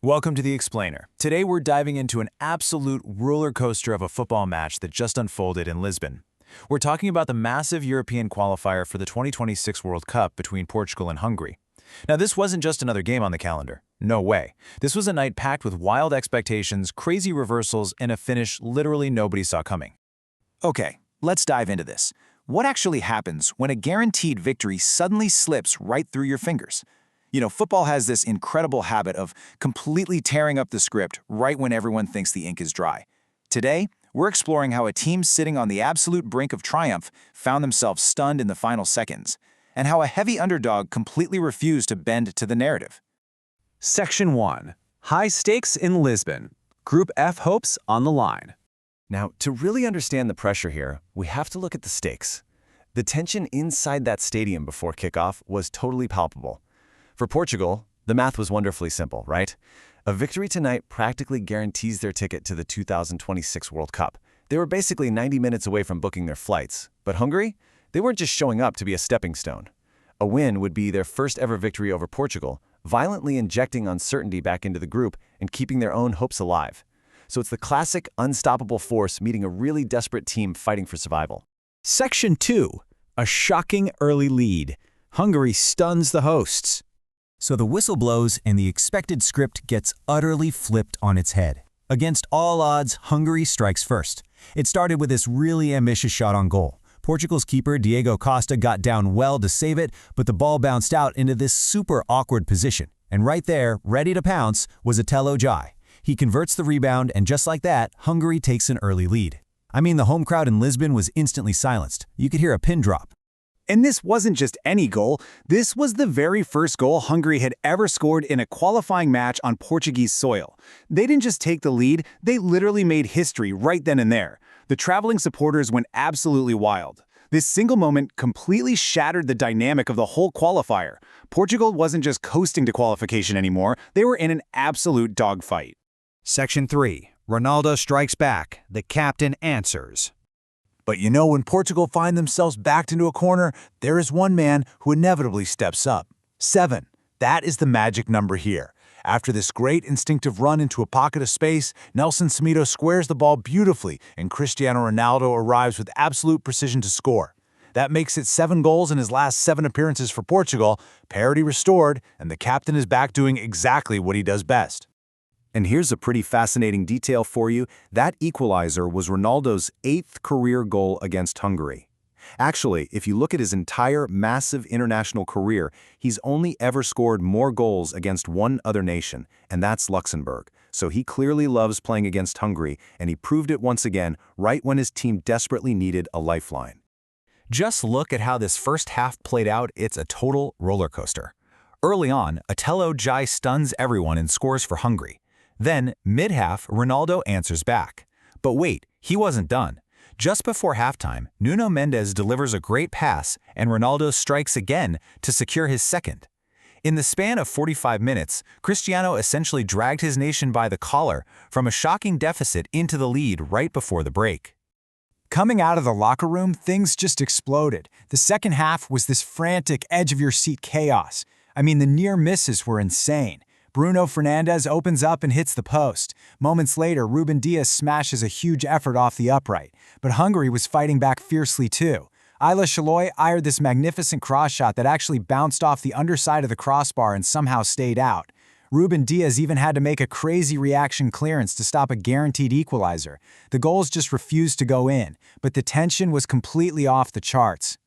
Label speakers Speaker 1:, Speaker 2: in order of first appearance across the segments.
Speaker 1: Welcome to The Explainer. Today we're diving into an absolute roller coaster of a football match that just unfolded in Lisbon. We're talking about the massive European qualifier for the 2026 World Cup between Portugal and Hungary. Now, this wasn't just another game on the calendar. No way. This was a night packed with wild expectations, crazy reversals, and a finish literally nobody saw coming.
Speaker 2: Okay, let's dive into this. What actually happens when a guaranteed victory suddenly slips right through your fingers? Football has this incredible habit of completely tearing up the script right when everyone thinks the ink is dry. Today, we're exploring how a team sitting on the absolute brink of triumph found themselves stunned in the final seconds, and how a heavy underdog completely refused to bend to the narrative.
Speaker 3: Section 1. High stakes in Lisbon. Group F hopes on the line.
Speaker 4: Now, to really understand the pressure here, we have to look at the stakes. The tension inside that stadium before kickoff was totally palpable. For Portugal, the math was wonderfully simple, right? A victory tonight practically guarantees their ticket to the 2026 World Cup. They were basically 90 minutes away from booking their flights. But Hungary? They weren't just showing up to be a stepping stone. A win would be their first ever victory over Portugal, violently injecting uncertainty back into the group and keeping their own hopes alive. So it's the classic unstoppable force meeting a really desperate team fighting for survival.
Speaker 3: Section 2. A shocking early lead. Hungary stuns the hosts.
Speaker 1: So the whistle blows and the expected script gets utterly flipped on its head. Against all odds, Hungary strikes first. It started with this really ambitious shot on goal. Portugal's keeper, Diego Costa, got down well to save it, but the ball bounced out into this super awkward position. And right there, ready to pounce, was Atello Jai. He converts the rebound, and just like that, Hungary takes an early lead. I mean, the home crowd in Lisbon was instantly silenced. You could hear a pin drop.
Speaker 5: And this wasn't just any goal, this was the very first goal Hungary had ever scored in a qualifying match on Portuguese soil. They didn't just take the lead, they literally made history right then and there. The traveling supporters went absolutely wild. This single moment completely shattered the dynamic of the whole qualifier. Portugal wasn't just coasting to qualification anymore, they were in an absolute dogfight.
Speaker 6: Section 3. Ronaldo strikes back. The captain answers.
Speaker 7: But when Portugal find themselves backed into a corner, there is one man who inevitably steps up. 7. That is the magic number here. After this great instinctive run into a pocket of space, Nelson Semedo squares the ball beautifully, and Cristiano Ronaldo arrives with absolute precision to score. That makes it 7 goals in his last 7 appearances for Portugal, parity restored, and the captain is back doing exactly what he does best.
Speaker 2: And here's a pretty fascinating detail for you. That equalizer was Ronaldo's 8th career goal against Hungary. Actually, if you look at his entire massive international career, he's only ever scored more goals against one other nation, and that's Luxembourg. So he clearly loves playing against Hungary, and he proved it once again right when his team desperately needed a lifeline.
Speaker 1: Just look at how this first half played out. It's a total roller coaster. Early on, Atello Jai stuns everyone and scores for Hungary. Then, mid-half, Ronaldo answers back. But wait, he wasn't done. Just before halftime, Nuno Mendes delivers a great pass, and Ronaldo strikes again to secure his second. In the span of 45 minutes, Cristiano essentially dragged his nation by the collar from a shocking deficit into the lead right before the break.
Speaker 5: Coming out of the locker room, things just exploded. The second half was this frantic, edge-of-your-seat chaos. I mean, the near misses were insane. Bruno Fernandes opens up and hits the post. Moments later, Ruben Dias smashes a huge effort off the upright. But Hungary was fighting back fiercely too. Ayla Shaloi aired this magnificent cross shot that actually bounced off the underside of the crossbar and somehow stayed out. Ruben Dias even had to make a crazy reaction clearance to stop a guaranteed equalizer. The goals just refused to go in, but the tension was completely off the charts.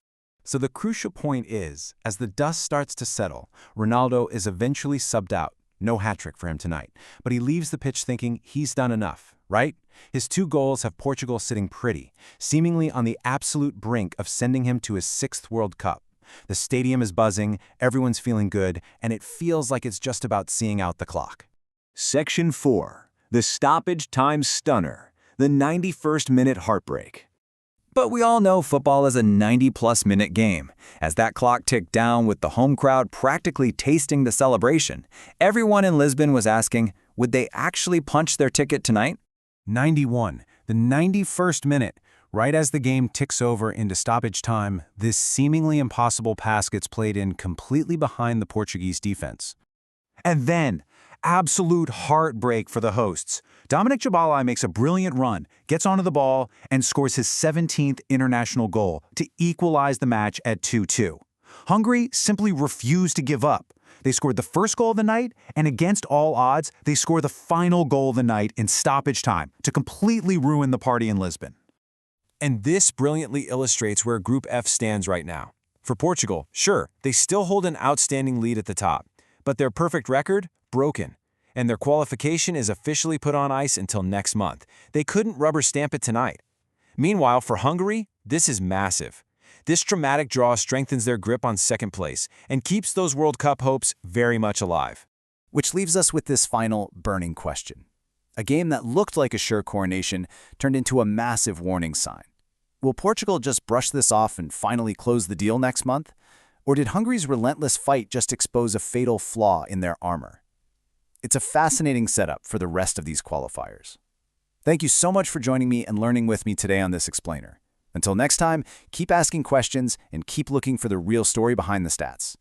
Speaker 2: So the crucial point is, as the dust starts to settle, Ronaldo is eventually subbed out. No hat-trick for him tonight, but he leaves the pitch thinking he's done enough, right? His 2 goals have Portugal sitting pretty, seemingly on the absolute brink of sending him to his 6th World Cup. The stadium is buzzing, everyone's feeling good, and it feels like it's just about seeing out the clock.
Speaker 3: Section 4. The stoppage time stunner. The 91st minute heartbreak.
Speaker 2: But we all know football is a 90-plus minute game. As that clock ticked down with the home crowd practically tasting the celebration, everyone in Lisbon was asking, would they actually punch their ticket tonight?
Speaker 5: 91, the 91st minute. Right as the game ticks over into stoppage time, this seemingly impossible pass gets played in completely behind the Portuguese defense.
Speaker 7: And then,
Speaker 1: absolute heartbreak for the hosts. Dominic Jabalai makes a brilliant run, gets onto the ball, and scores his 17th international goal to equalize the match at 2-2. Hungary simply refused to give up. They scored the first goal of the night, and against all odds, they score the final goal of the night in stoppage time to completely ruin the party in Lisbon.
Speaker 2: And this brilliantly illustrates where Group F stands right now. For Portugal, sure, they still hold an outstanding lead at the top, but their perfect record? Broken. And their qualification is officially put on ice until next month. They couldn't rubber stamp it tonight. Meanwhile, for Hungary, this is massive. This dramatic draw strengthens their grip on second place and keeps those World Cup hopes very much alive.
Speaker 3: Which leaves us with this final burning question. A game that looked like a sure coronation turned into a massive warning sign. Will Portugal just brush this off and finally close the deal next month? Or did Hungary's relentless fight just expose a fatal flaw in their armor? It's a fascinating setup for the rest of these qualifiers. Thank you so much for joining me and learning with me today on this explainer. Until next time, keep asking questions and keep looking for the real story behind the stats.